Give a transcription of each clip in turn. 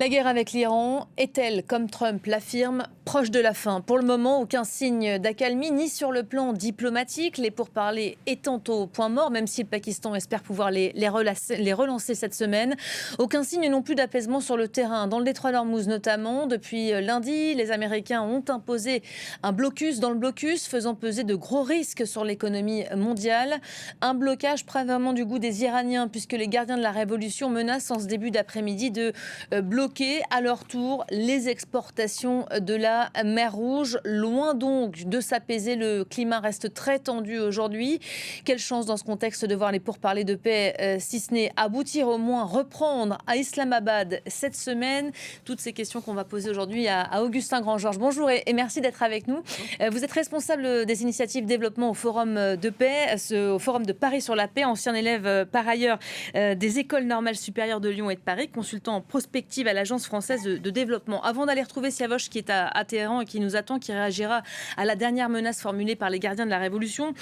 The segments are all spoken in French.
La guerre avec l'Iran est-elle, comme Trump l'affirme, proche de la fin? Pour le moment, aucun signe d'accalmie, ni sur le plan diplomatique, les pourparlers étant au point mort, même si le Pakistan espère pouvoir les relancer cette semaine. Aucun signe non plus d'apaisement sur le terrain. Dans le détroit d'Ormuz notamment, depuis lundi, les Américains ont imposé un blocus dans le blocus, faisant peser de gros risques sur l'économie mondiale. Un blocage pas vraiment du goût des Iraniens, puisque les gardiens de la révolution menacent en ce début d'après-midi de bloquer à leur tour les exportations de la mer Rouge. Loin donc de s'apaiser, le climat reste très tendu aujourd'hui. Quelle chance dans ce contexte de voir les pourparlers de paix, si ce n'est aboutir, au moins reprendre à Islamabad cette semaine. Toutes ces questions qu'on va poser aujourd'hui à Augustin Grand-Georges. Bonjour et merci d'être avec nous. Vous êtes responsable des initiatives développement au Forum de paix, au Forum de Paris sur la paix, ancien élève par ailleurs des écoles normales supérieures de Lyon et de Paris, consultant en prospective à l'Agence française de développement. Avant d'aller retrouver Siavosh qui est à Téhéran et qui nous attend, qui réagira à la dernière menace formulée par les gardiens de la Révolution,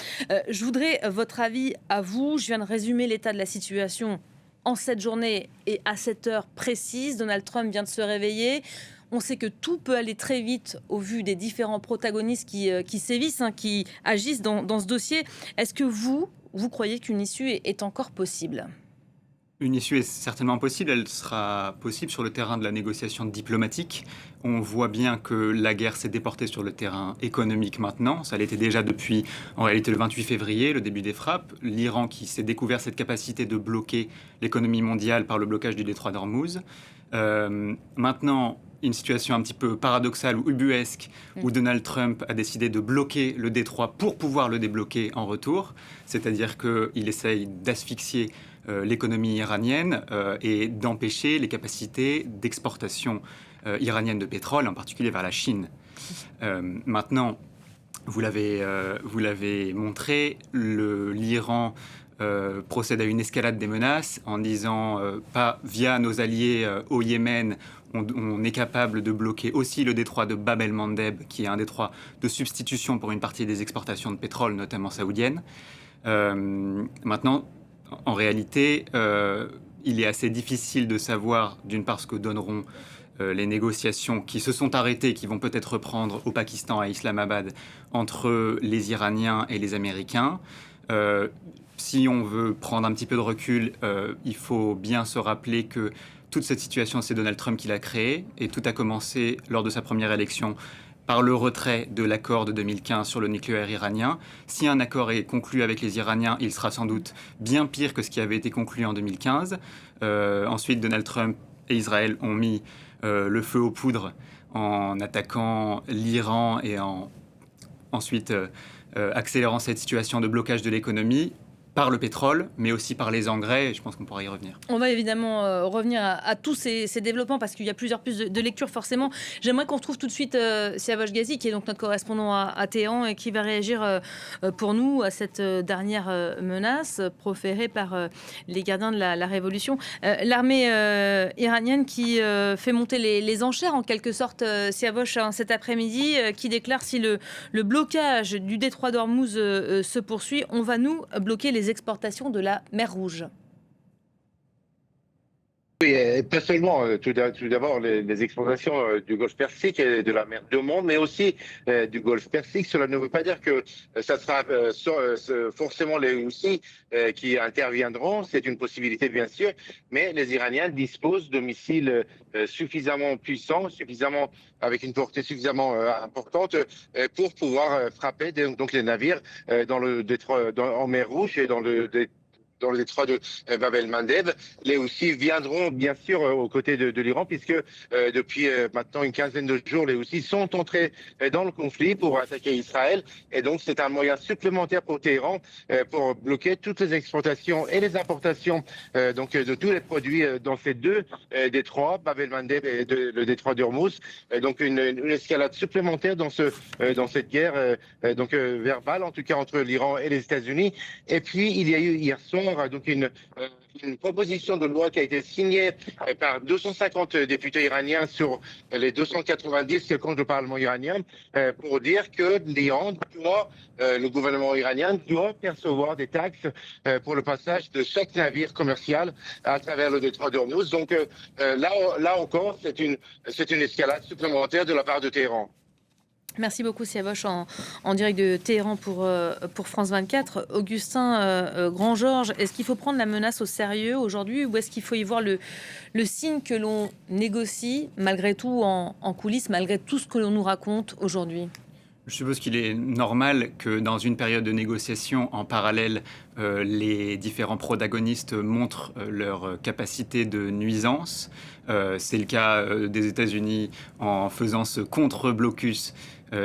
je voudrais votre avis à vous. Je viens de résumer l'état de la situation en cette journée et à cette heure précise. Donald Trump vient de se réveiller. On sait que tout peut aller très vite au vu des différents protagonistes qui sévissent, qui agissent dans ce dossier. Est-ce que vous croyez qu'une issue est encore possible ? Une issue est certainement possible, elle sera possible sur le terrain de la négociation diplomatique. On voit bien que la guerre s'est déportée sur le terrain économique maintenant. Ça l'était déjà depuis, en réalité, le 28 février, le début des frappes. L'Iran qui s'est découvert cette capacité de bloquer l'économie mondiale par le blocage du détroit d'Ormuz. Maintenant, une situation un petit peu paradoxale ou ubuesque où Donald Trump a décidé de bloquer le détroit pour pouvoir le débloquer en retour. C'est-à-dire qu'il essaye d'asphyxier l'économie iranienne et d'empêcher les capacités d'exportation iranienne de pétrole, en particulier vers la Chine. Maintenant, vous l'avez montré, l'Iran procède à une escalade des menaces en disant pas via nos alliés au Yémen, on est capable de bloquer aussi le détroit de Bab el-Mandeb, qui est un détroit de substitution pour une partie des exportations de pétrole, notamment saoudiennes. Maintenant, en réalité, il est assez difficile de savoir, d'une part, ce que donneront les négociations qui se sont arrêtées, qui vont peut-être reprendre au Pakistan, à Islamabad, entre les Iraniens et les Américains. Si on veut prendre un petit peu de recul, il faut bien se rappeler que toute cette situation, c'est Donald Trump qui l'a créée, et tout a commencé lors de sa première élection par le retrait de l'accord de 2015 sur le nucléaire iranien. Si un accord est conclu avec les Iraniens, il sera sans doute bien pire que ce qui avait été conclu en 2015. Ensuite, Donald Trump et Israël ont mis le feu aux poudres en attaquant l'Iran et ensuite accélérant cette situation de blocage de l'économie par le pétrole, mais aussi par les engrais, et je pense qu'on pourra y revenir. On va évidemment revenir à tous ces développements, parce qu'il y a plusieurs pistes de lecture forcément. J'aimerais qu'on retrouve tout de suite Siavosh Ghazi, qui est donc notre correspondant à Téhéran, et qui va réagir pour nous à cette dernière menace proférée par les gardiens de la Révolution. L'armée iranienne qui fait monter les enchères, en quelque sorte, Siavosh, cet après-midi, qui déclare si le blocage du détroit d'Ormuz se poursuit, on va nous bloquer les exportations de la mer Rouge. Oui, et pas seulement, tout d'abord, les exportations du Golfe Persique et de la mer d'Oman, mais aussi du Golfe Persique. Cela ne veut pas dire que ça sera forcément les Houthis qui interviendront. C'est une possibilité, bien sûr, mais les Iraniens disposent de missiles suffisamment puissants, avec une portée suffisamment importante pour pouvoir frapper donc les navires dans le détroit, en mer Rouge et dans le détroit de Bab el-Mandeb. Les Houthis viendront bien sûr aux côtés de l'Iran, puisque depuis maintenant une quinzaine de jours, les Houthis sont entrés dans le conflit pour attaquer Israël. Et donc c'est un moyen supplémentaire pour Téhéran pour bloquer toutes les exportations et les importations donc de tous les produits dans ces deux détroits, Bab el-Mandeb et le détroit d'Ormuz. Donc une escalade supplémentaire dans cette guerre donc verbale, en tout cas entre l'Iran et les États-Unis. Et puis il y a eu hier soir encore donc une proposition de loi qui a été signée par 250 députés iraniens sur les 290 qui comptent le Parlement iranien pour dire que l'Iran doit, le gouvernement iranien doit percevoir des taxes pour le passage de chaque navire commercial à travers le détroit d'Ormuz. Donc là encore, c'est une escalade supplémentaire de la part de Téhéran. Merci beaucoup, Siavosh, en direct de Téhéran pour France 24. Augustin Grand-Georges, est-ce qu'il faut prendre la menace au sérieux aujourd'hui ou est-ce qu'il faut y voir le signe que l'on négocie malgré tout en coulisses, malgré tout ce que l'on nous raconte aujourd'hui ? Je suppose qu'il est normal que dans une période de négociation, en parallèle, les différents protagonistes montrent leur capacité de nuisance. C'est le cas des États-Unis en faisant ce contre-blocus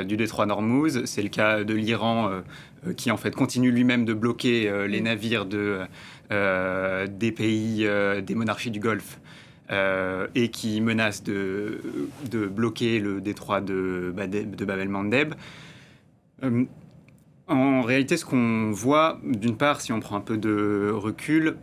du détroit d'Ormuz. C'est le cas de l'Iran qui en fait continue lui-même de bloquer les navires des pays, des monarchies du Golfe. Et qui menace de bloquer le détroit de Bab el-Mandeb. En réalité, ce qu'on voit, d'une part, si on prend un peu de recul,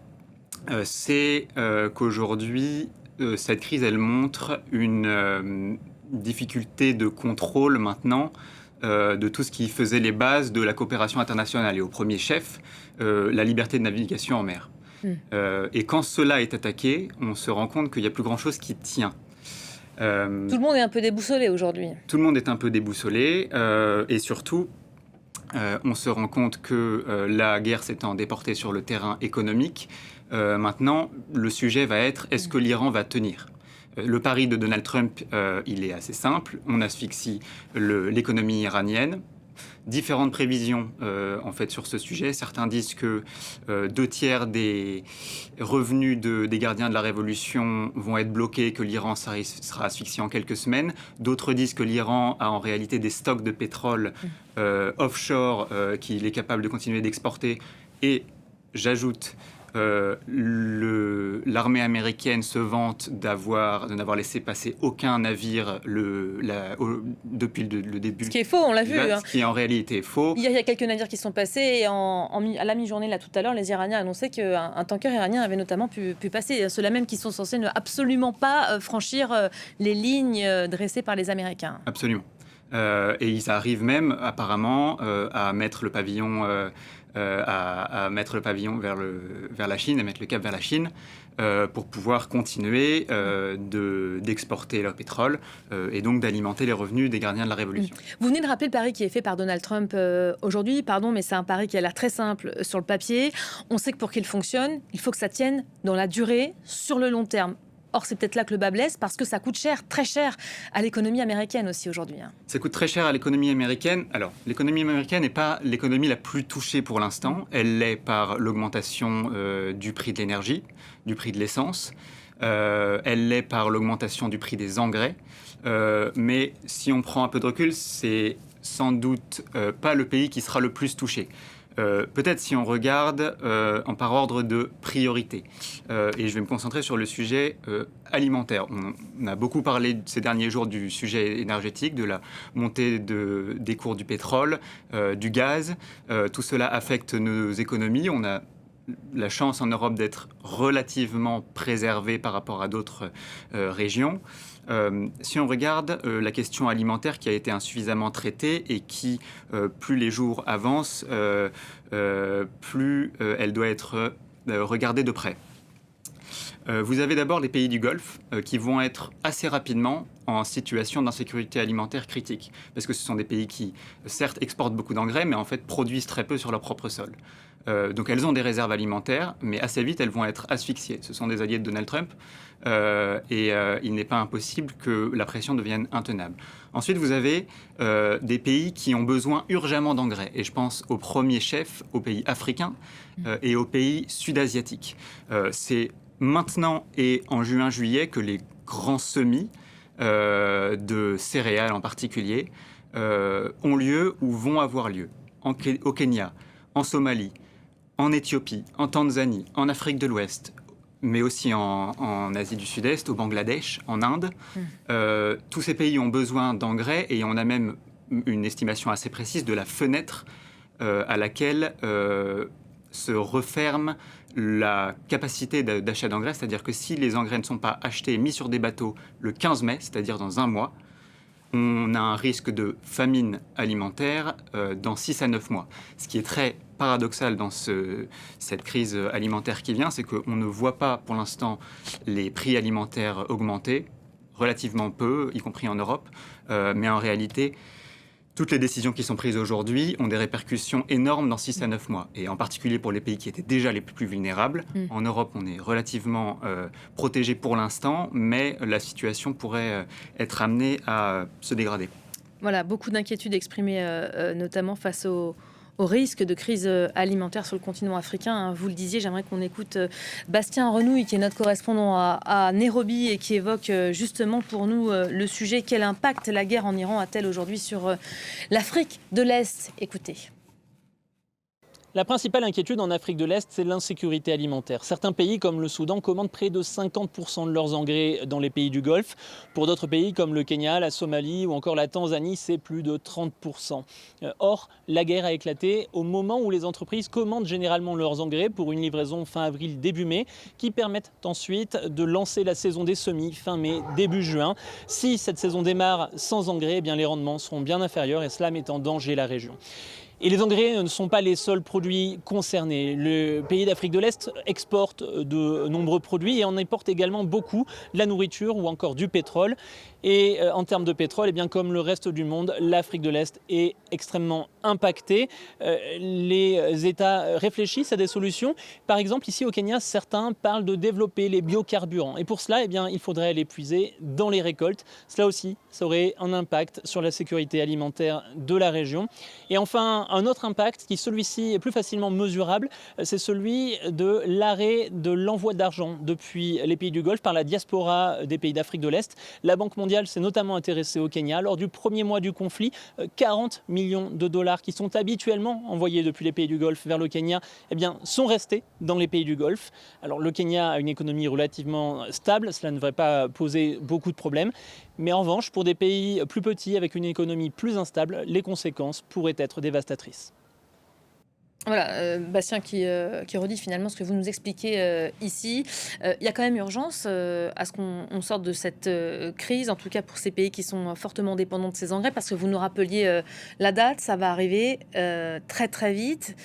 c'est qu'aujourd'hui, cette crise, elle montre une difficulté de contrôle maintenant de tout ce qui faisait les bases de la coopération internationale. Et au premier chef, la liberté de navigation en mer. Et quand cela est attaqué, on se rend compte qu'il n'y a plus grand-chose qui tient. Tout le monde est un peu déboussolé aujourd'hui. Tout le monde est un peu déboussolé. Et surtout, on se rend compte que la guerre s'étant déportée sur le terrain économique, maintenant, le sujet va être, est-ce que l'Iran va tenir ? Le pari de Donald Trump, il est assez simple. On asphyxie l'économie iranienne. Différentes prévisions en fait sur ce sujet. Certains disent que 2/3 des revenus des gardiens de la révolution vont être bloqués, que l'Iran sera asphyxié en quelques semaines. D'autres disent que l'Iran a en réalité des stocks de pétrole offshore qu'il est capable de continuer d'exporter. Et j'ajoute, l'armée américaine se vante de n'avoir laissé passer aucun navire depuis le début. Ce qui est faux, on l'a vu. Ce qui en réalité est faux. Hier, il y a quelques navires qui sont passés et à la mi-journée, là, tout à l'heure, les Iraniens annonçaient qu'un tanker iranien avait notamment pu passer. Ceux-là même qui sont censés ne absolument pas franchir les lignes dressées par les Américains. Absolument. Et ils arrivent même, apparemment, à mettre le pavillon... à mettre le pavillon vers la Chine, à mettre le cap vers la Chine, pour pouvoir continuer d'exporter leur pétrole et donc d'alimenter les revenus des gardiens de la Révolution. Vous venez de rappeler le pari qui est fait par Donald Trump aujourd'hui. Pardon, mais c'est un pari qui a l'air très simple sur le papier. On sait que pour qu'il fonctionne, il faut que ça tienne dans la durée, sur le long terme. Or, c'est peut-être là que le bas blesse, parce que ça coûte cher, très cher, à l'économie américaine aussi aujourd'hui. Ça coûte très cher à l'économie américaine. Alors, l'économie américaine n'est pas l'économie la plus touchée pour l'instant. Elle l'est par l'augmentation du prix de l'énergie, du prix de l'essence. Elle l'est par l'augmentation du prix des engrais. Mais si on prend un peu de recul, c'est sans doute pas le pays qui sera le plus touché. Peut-être si on regarde par ordre de priorité. Et je vais me concentrer sur le sujet alimentaire. On a beaucoup parlé ces derniers jours du sujet énergétique, de la montée des cours du pétrole, du gaz. Tout cela affecte nos économies. On a la chance en Europe d'être relativement préservé par rapport à d'autres régions. Si on regarde la question alimentaire qui a été insuffisamment traitée et qui, plus les jours avancent, plus elle doit être regardée de près. Vous avez d'abord les pays du Golfe qui vont être assez rapidement en situation d'insécurité alimentaire critique. Parce que ce sont des pays qui, certes, exportent beaucoup d'engrais, mais en fait produisent très peu sur leur propre sol. Donc elles ont des réserves alimentaires, mais assez vite elles vont être asphyxiées. Ce sont des alliés de Donald Trump et il n'est pas impossible que la pression devienne intenable. Ensuite, vous avez des pays qui ont besoin urgemment d'engrais. Et je pense au premier chef, aux pays africains et aux pays sud-asiatiques. C'est maintenant et en juin-juillet que les grands semis de céréales en particulier ont lieu ou vont avoir lieu. Au Kenya, en Somalie, en Éthiopie, en Tanzanie, en Afrique de l'Ouest, mais aussi en Asie du Sud-Est, au Bangladesh, en Inde. Tous ces pays ont besoin d'engrais et on a même une estimation assez précise de la fenêtre à laquelle se referme la capacité d'achat d'engrais, c'est-à-dire que si les engrais ne sont pas achetés et mis sur des bateaux le 15 mai, c'est-à-dire dans un mois, on a un risque de famine alimentaire dans 6 à 9 mois. Ce qui est très paradoxal dans cette crise alimentaire qui vient, c'est qu'on ne voit pas pour l'instant les prix alimentaires augmenter, relativement peu, y compris en Europe, mais en réalité, toutes les décisions qui sont prises aujourd'hui ont des répercussions énormes dans 6 à 9 mois, et en particulier pour les pays qui étaient déjà les plus vulnérables. En Europe, on est relativement protégé pour l'instant, mais la situation pourrait être amenée à se dégrader. Voilà, beaucoup d'inquiétudes exprimées notamment face au risque de crise alimentaire sur le continent africain. Vous le disiez, j'aimerais qu'on écoute Bastien Renouille, qui est notre correspondant à Nairobi et qui évoque justement pour nous le sujet. Quel impact la guerre en Iran a-t-elle aujourd'hui sur l'Afrique de l'Est? Écoutez. La principale inquiétude en Afrique de l'Est, c'est l'insécurité alimentaire. Certains pays, comme le Soudan, commandent près de 50% de leurs engrais dans les pays du Golfe. Pour d'autres pays, comme le Kenya, la Somalie ou encore la Tanzanie, c'est plus de 30%. Or, la guerre a éclaté au moment où les entreprises commandent généralement leurs engrais pour une livraison fin avril, début mai, qui permettent ensuite de lancer la saison des semis fin mai, début juin. Si cette saison démarre sans engrais, eh bien les rendements seront bien inférieurs et cela met en danger la région. Et les engrais ne sont pas les seuls produits concernés. Le pays d'Afrique de l'Est exporte de nombreux produits et en importe également beaucoup, de la nourriture ou encore du pétrole. Et en termes de pétrole, eh bien, comme le reste du monde, l'Afrique de l'Est est extrêmement impactée. Les États réfléchissent à des solutions. Par exemple, ici au Kenya, certains parlent de développer les biocarburants. Et pour cela, eh bien, il faudrait les puiser dans les récoltes. Cela aussi, ça aurait un impact sur la sécurité alimentaire de la région. Et enfin, un autre impact, qui celui-ci est plus facilement mesurable, c'est celui de l'arrêt de l'envoi d'argent depuis les pays du Golfe par la diaspora des pays d'Afrique de l'Est. La Banque mondiale s'est notamment intéressée au Kenya. Lors du premier mois du conflit, 40 millions de dollars qui sont habituellement envoyés depuis les pays du Golfe vers le Kenya, eh bien, sont restés dans les pays du Golfe. Alors le Kenya a une économie relativement stable, cela ne devrait pas poser beaucoup de problèmes. Mais en revanche, pour des pays plus petits avec une économie plus instable, les conséquences pourraient être dévastatrices. Voilà, Bastien qui redit finalement ce que vous nous expliquez ici. Il y a quand même urgence à ce qu'on sorte de cette crise, en tout cas pour ces pays qui sont fortement dépendants de ces engrais, parce que vous nous rappeliez la date, ça va arriver très très vite.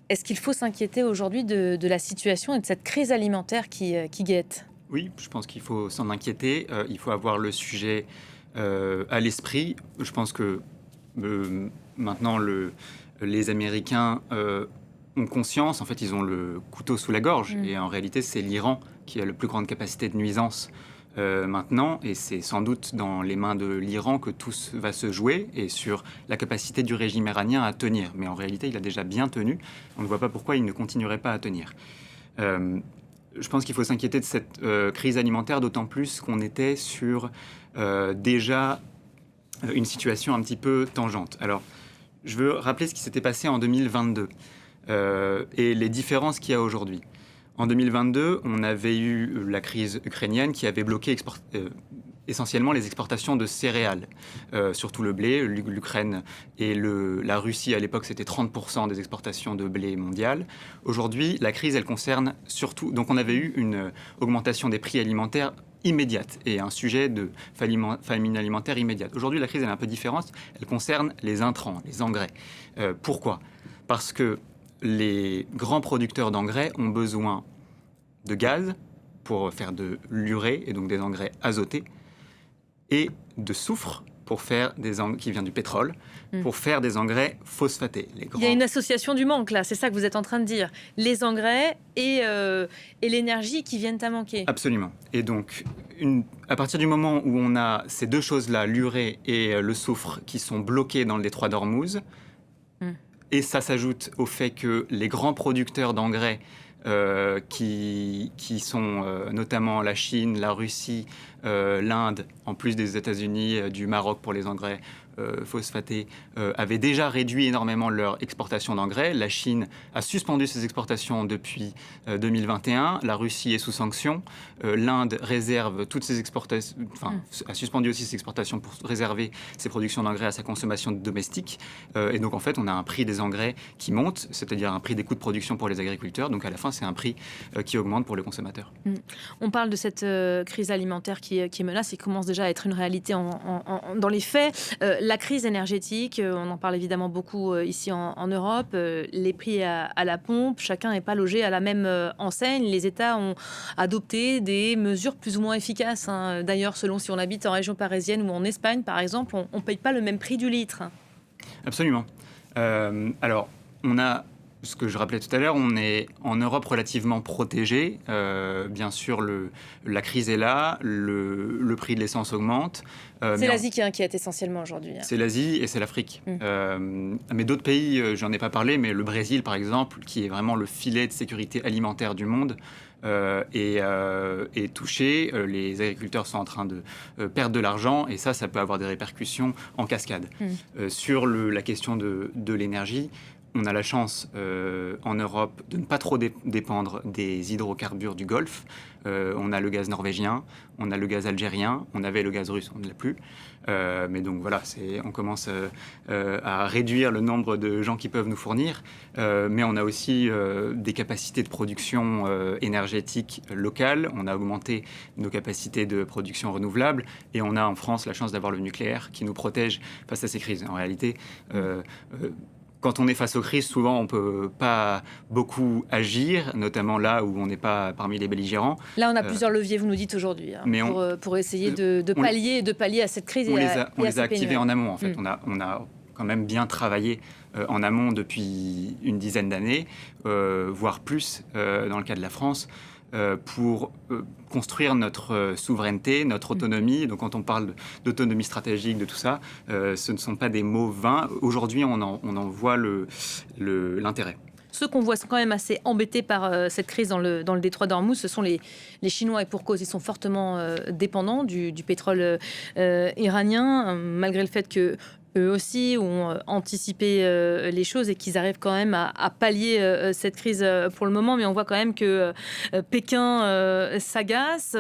Est-ce qu'il faut s'inquiéter aujourd'hui de la situation et de cette crise alimentaire qui guette? Oui, je pense qu'il faut s'en inquiéter. Il faut avoir le sujet à l'esprit. Je pense que maintenant, les Américains ont conscience, en fait, ils ont le couteau sous la gorge. Et en réalité, c'est l'Iran qui a la plus grande capacité de nuisance maintenant. Et c'est sans doute dans les mains de l'Iran que tout va se jouer et sur la capacité du régime iranien à tenir. Mais en réalité, il a déjà bien tenu. On ne voit pas pourquoi il ne continuerait pas à tenir. Je pense qu'il faut s'inquiéter de cette crise alimentaire, d'autant plus qu'on était sur déjà une situation un petit peu tangente. Alors, je veux rappeler ce qui s'était passé en 2022 et les différences qu'il y a aujourd'hui. En 2022, on avait eu la crise ukrainienne qui avait bloqué essentiellement les exportations de céréales, surtout le blé. L'Ukraine et la Russie, à l'époque, c'était 30% des exportations de blé mondiales. Aujourd'hui, la crise, elle concerne surtout... Donc on avait eu une augmentation des prix alimentaires immédiate et un sujet de famine alimentaire immédiate. Aujourd'hui, la crise elle est un peu différente. Elle concerne les intrants, les engrais. Pourquoi ? Parce que les grands producteurs d'engrais ont besoin de gaz pour faire de l'urée et donc des engrais azotés et de soufre pour faire qui vient du pétrole, pour faire des engrais phosphatés. Il y a une association du manque, là, c'est ça que vous êtes en train de dire. Les engrais et l'énergie qui viennent à manquer. Absolument. Et donc, à partir du moment où on a ces deux choses-là, l'urée et le soufre, qui sont bloqués dans le détroit d'Ormuz, et ça s'ajoute au fait que les grands producteurs d'engrais, qui sont notamment la Chine, la Russie, l'Inde, en plus des États-Unis, du Maroc pour les engrais, phosphatées avaient déjà réduit énormément leur exportation d'engrais. La Chine a suspendu ses exportations depuis 2021. La Russie est sous sanctions. L'Inde réserve toutes ses exportations, a suspendu aussi ses exportations pour réserver ses productions d'engrais à sa consommation domestique. Et donc en fait, on a un prix des engrais qui monte, c'est-à-dire un prix des coûts de production pour les agriculteurs. Donc à la fin, c'est un prix qui augmente pour les consommateurs. On parle de cette crise alimentaire qui menace et commence déjà à être une réalité dans les faits. La crise énergétique, on en parle évidemment beaucoup ici en Europe. Les prix à la pompe, chacun n'est pas logé à la même enseigne. Les États ont adopté des mesures plus ou moins efficaces. D'ailleurs, selon si on habite en région parisienne ou en Espagne, par exemple, on ne paye pas le même prix du litre. Absolument. Alors, on a... Ce que je rappelais tout à l'heure, on est en Europe relativement protégé. Bien sûr, la crise est là, le prix de l'essence augmente. C'est l'Asie qui inquiète essentiellement aujourd'hui. C'est l'Asie et c'est l'Afrique. Mais d'autres pays, j'en ai pas parlé, mais le Brésil, par exemple, qui est vraiment le filet de sécurité alimentaire du monde, est touché. Les agriculteurs sont en train de perdre de l'argent et ça peut avoir des répercussions en cascade. Sur la question de l'énergie, on a la chance en Europe de ne pas trop dépendre des hydrocarbures du Golfe. On a le gaz norvégien, on a le gaz algérien, on avait le gaz russe, on ne l'a plus. Mais donc voilà, on commence à réduire le nombre de gens qui peuvent nous fournir. Mais on a aussi des capacités de production énergétique locales. On a augmenté nos capacités de production renouvelable. Et on a en France la chance d'avoir le nucléaire qui nous protège face à ces crises. En réalité... quand on est face aux crises, souvent, on ne peut pas beaucoup agir, notamment là où on n'est pas parmi les belligérants. Là, on a plusieurs leviers, vous nous dites aujourd'hui, pour essayer de pallier à cette crise. On les a activés en amont, en fait. On a quand même bien travaillé en amont depuis une dizaine d'années, voire plus dans le cas de la France, pour construire notre souveraineté, notre autonomie. Donc quand on parle d'autonomie stratégique, de tout ça, ce ne sont pas des mots vains. Aujourd'hui, on en voit l'intérêt. Ceux qu'on voit sont quand même assez embêtés par cette crise dans le détroit d'Ormuz, ce sont les Chinois, et pour cause, ils sont fortement dépendants du pétrole iranien, malgré le fait que eux aussi ont anticipé les choses et qu'ils arrivent quand même à pallier cette crise pour le moment. Mais on voit quand même que Pékin s'agace.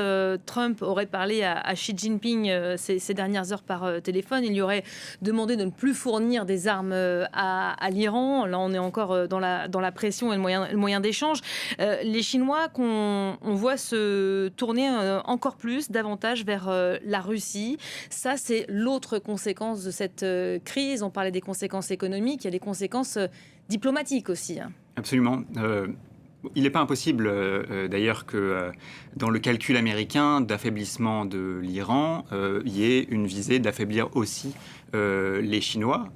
Trump aurait parlé à Xi Jinping ces dernières heures par téléphone. Il lui aurait demandé de ne plus fournir des armes à l'Iran. Là, on est encore dans la pression et le moyen d'échange. Les Chinois qu'on voit se tourner encore plus, davantage vers la Russie. Ça, c'est l'autre conséquence de cette crise. On parlait des conséquences économiques, il y a des conséquences diplomatiques aussi. Absolument. Il n'est pas impossible, d'ailleurs, que dans le calcul américain d'affaiblissement de l'Iran, il y ait une visée d'affaiblir aussi les Chinois,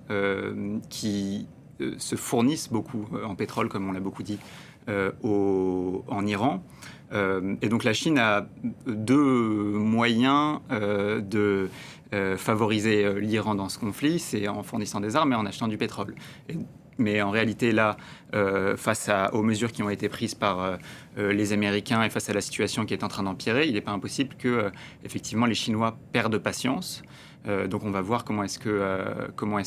qui se fournissent beaucoup en pétrole, comme on l'a beaucoup dit, en Iran. Et donc la Chine a deux moyens de favoriser l'Iran dans ce conflit, c'est en fournissant des armes et en achetant du pétrole. Mais en réalité, là, face aux mesures qui ont été prises par les Américains et face à la situation qui est en train d'empirer, il n'est pas impossible que, effectivement, les Chinois perdent patience. Donc on va voir comment est-ce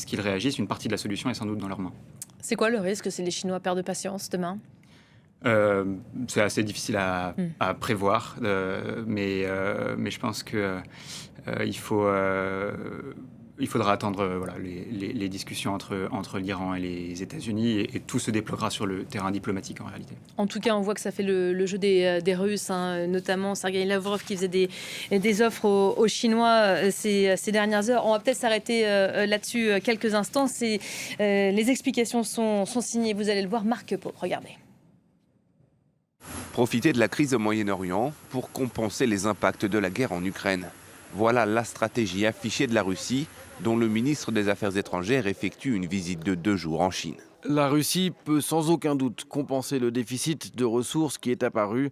qu'ils réagissent. Une partie de la solution est sans doute dans leurs mains. C'est quoi le risque si les Chinois perdent patience demain ? C'est assez difficile à prévoir, mais je pense que il faudra attendre les discussions entre l'Iran et les États-Unis et tout se déploiera sur le terrain diplomatique en réalité. En tout cas, on voit que ça fait le jeu des Russes, notamment Sergueï Lavrov qui faisait des offres aux Chinois ces dernières heures. On va peut-être s'arrêter là-dessus quelques instants. Les explications sont signées, vous allez le voir, Marc Pope, regardez. Profiter de la crise au Moyen-Orient pour compenser les impacts de la guerre en Ukraine. Voilà la stratégie affichée de la Russie, dont le ministre des Affaires étrangères effectue une visite de 2 jours en Chine. La Russie peut sans aucun doute compenser le déficit de ressources qui est apparu,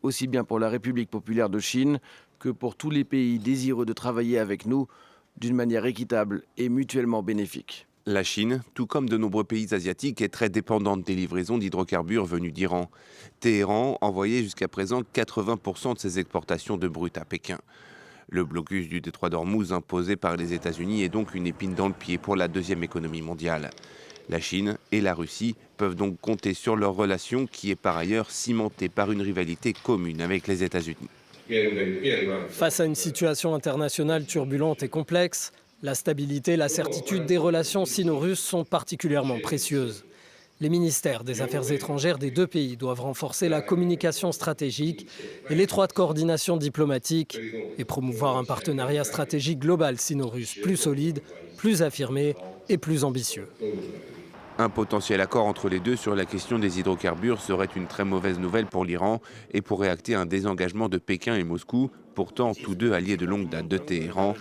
aussi bien pour la République populaire de Chine que pour tous les pays désireux de travailler avec nous d'une manière équitable et mutuellement bénéfique. La Chine, tout comme de nombreux pays asiatiques, est très dépendante des livraisons d'hydrocarbures venus d'Iran. Téhéran envoyait jusqu'à présent 80% de ses exportations de brut à Pékin. Le blocus du détroit d'Ormuz imposé par les États-Unis est donc une épine dans le pied pour la deuxième économie mondiale. La Chine et la Russie peuvent donc compter sur leur relation qui est par ailleurs cimentée par une rivalité commune avec les États-Unis. Face à une situation internationale turbulente et complexe, la stabilité et la certitude des relations sino-russes sont particulièrement précieuses. Les ministères des Affaires étrangères des deux pays doivent renforcer la communication stratégique et l'étroite coordination diplomatique et promouvoir un partenariat stratégique global sino-russe plus solide, plus affirmé et plus ambitieux. Un potentiel accord entre les deux sur la question des hydrocarbures serait une très mauvaise nouvelle pour l'Iran et pourrait acter un désengagement de Pékin et Moscou, pourtant tous deux alliés de longue date de Téhéran.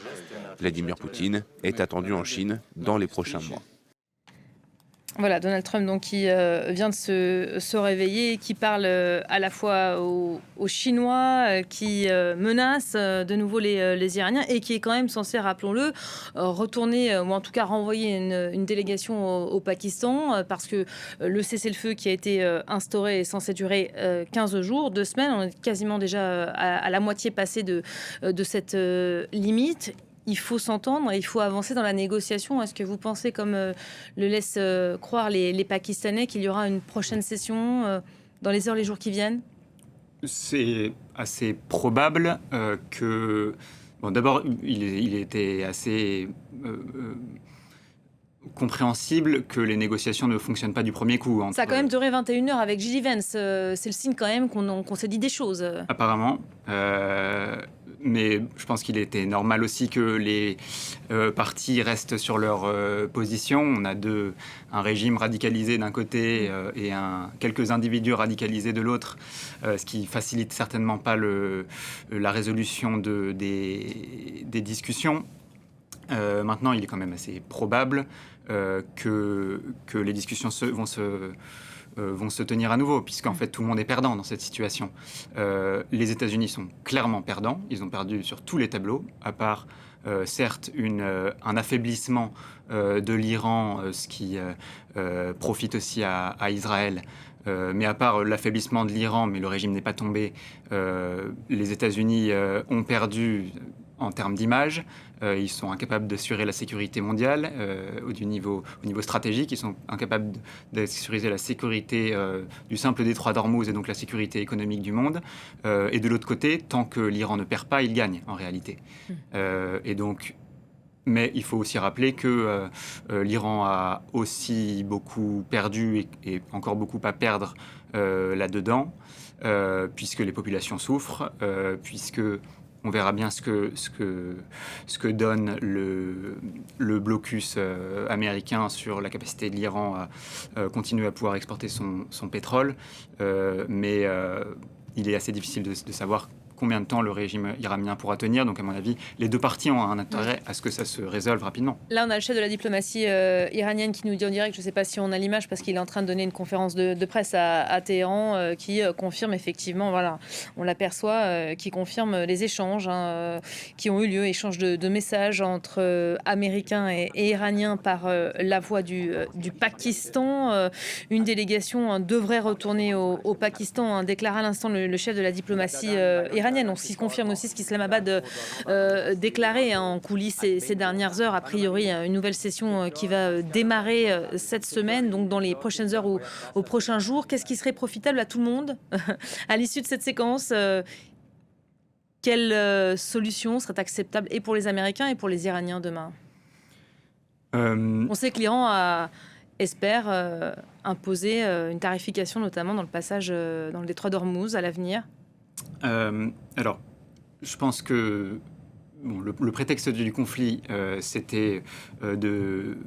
Vladimir Poutine est attendu en Chine dans les prochains mois. Voilà, Donald Trump donc, qui vient de se réveiller et qui parle à la fois aux Chinois, qui menace de nouveau les Iraniens et qui est quand même censé, rappelons-le, retourner, ou en tout cas renvoyer une délégation au Pakistan, parce que le cessez-le-feu qui a été instauré est censé durer 15 jours, 2 semaines. On est quasiment déjà à la moitié passé de cette limite. Il faut s'entendre, il faut avancer dans la négociation. Est-ce que vous pensez, comme le laissent croire les Pakistanais, qu'il y aura une prochaine session dans les heures, les jours qui viennent ? C'est assez probable que... Bon, d'abord, il était assez compréhensible que les négociations ne fonctionnent pas du premier coup. Ça a quand même duré 21 heures avec J.D. Vance. C'est le signe quand même qu'on s'est dit des choses. Apparemment. Mais je pense qu'il était normal aussi que les partis restent sur leur position. On a un régime radicalisé d'un côté et quelques individus radicalisés de l'autre, ce qui facilite certainement pas la résolution des discussions. Maintenant, il est quand même assez probable que les discussions vont se tenir à nouveau, puisqu'en fait tout le monde est perdant dans cette situation. Les États-Unis sont clairement perdants, ils ont perdu sur tous les tableaux, à part certes un affaiblissement de l'Iran, ce qui profite aussi à Israël. Mais à part l'affaiblissement de l'Iran, mais le régime n'est pas tombé, les États-Unis ont perdu en termes d'image. Ils sont incapables d'assurer la sécurité mondiale au niveau stratégique. Ils sont incapables d'assurer la sécurité du simple détroit d'Ormuz et donc la sécurité économique du monde. Et de l'autre côté, tant que l'Iran ne perd pas, il gagne en réalité. Et donc, mais il faut aussi rappeler que l'Iran a aussi beaucoup perdu et encore beaucoup à perdre là-dedans, puisque les populations souffrent, puisque on verra bien ce que donne le blocus américain sur la capacité de l'Iran à continuer à pouvoir exporter son pétrole. Mais il est assez difficile de savoir combien de temps le régime iranien pourra tenir. Donc, à mon avis, les deux parties ont un intérêt à ce que ça se résolve rapidement. Là, on a le chef de la diplomatie iranienne qui nous dit en direct, je ne sais pas si on a l'image, parce qu'il est en train de donner une conférence de presse à Téhéran qui confirme effectivement, voilà, on l'aperçoit, qui confirme les échanges qui ont eu lieu, échanges de messages entre Américains et Iraniens par la voie du Pakistan. Une délégation devrait retourner au Pakistan, déclara à l'instant le chef de la diplomatie iranienne. On s'y confirme aussi ce qu'Islamabad déclarait en coulisses ces dernières heures. A priori, une nouvelle session qui va démarrer cette semaine, donc dans les prochaines heures ou aux prochains jours. Qu'est-ce qui serait profitable à tout le monde à l'issue de cette séquence? Quelle solution serait acceptable et pour les Américains et pour les Iraniens demain? On sait que l'Iran espère imposer une tarification, notamment dans le passage dans le détroit d'Ormuz à l'avenir. Alors, je pense que le prétexte du conflit, c'était de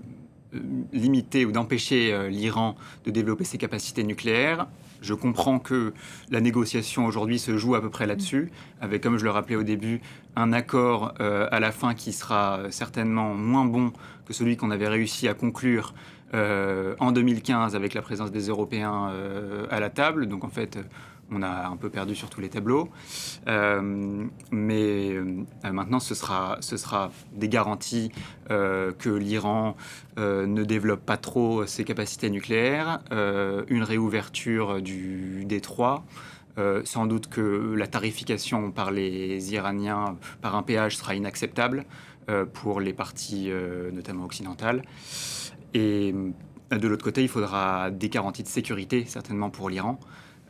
limiter ou d'empêcher l'Iran de développer ses capacités nucléaires. Je comprends que la négociation aujourd'hui se joue à peu près là-dessus, avec, comme je le rappelais au début, un accord à la fin qui sera certainement moins bon que celui qu'on avait réussi à conclure en 2015 avec la présence des Européens à la table. Donc en fait, on a un peu perdu sur tous les tableaux. Mais maintenant, ce sera des garanties que l'Iran ne développe pas trop ses capacités nucléaires, une réouverture du détroit, Sans doute que la tarification par les Iraniens par un péage sera inacceptable pour les parties notamment occidentales. Et de l'autre côté, il faudra des garanties de sécurité, certainement pour l'Iran,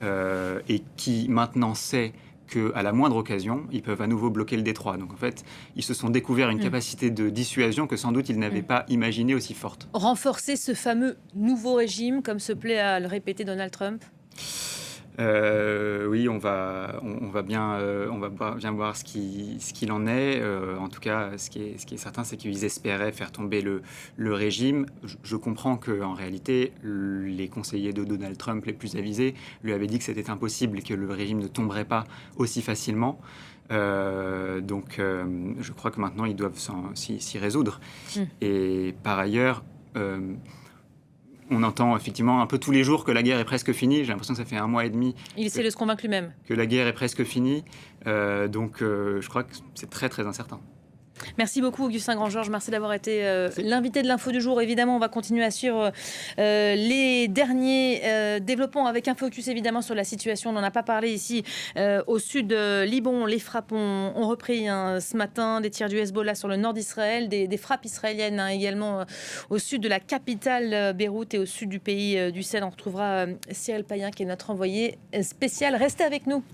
et qui maintenant sait qu'à la moindre occasion, ils peuvent à nouveau bloquer le détroit. Donc en fait, ils se sont découverts une capacité de dissuasion que sans doute ils n'avaient pas imaginée aussi forte. Renforcer ce fameux nouveau régime, comme se plaît à le répéter Donald Trump. Oui, on va bien voir ce qu'il en est. En tout cas, ce qui est certain, c'est qu'ils espéraient faire tomber le régime. Je comprends qu'en réalité, les conseillers de Donald Trump les plus avisés lui avaient dit que c'était impossible, que le régime ne tomberait pas aussi facilement. Donc, je crois que maintenant, ils doivent s'y résoudre. Et par ailleurs... on entend effectivement un peu tous les jours que la guerre est presque finie. J'ai l'impression que ça fait 1 mois et demi. Il essaie de se convaincre lui-même. Que la guerre est presque finie. Donc je crois que c'est très très incertain. Merci beaucoup Augustin Grand-Georges, merci d'avoir été l'invité de l'Info du jour. Évidemment, on va continuer à suivre les derniers développements avec un focus évidemment sur la situation. On n'en a pas parlé ici au sud Liban. Les frappes ont repris ce matin, des tirs du Hezbollah sur le nord d'Israël, des frappes israéliennes également au sud de la capitale Beyrouth et au sud du pays du Sahel. On retrouvera Cyril Payen qui est notre envoyé spécial. Restez avec nous.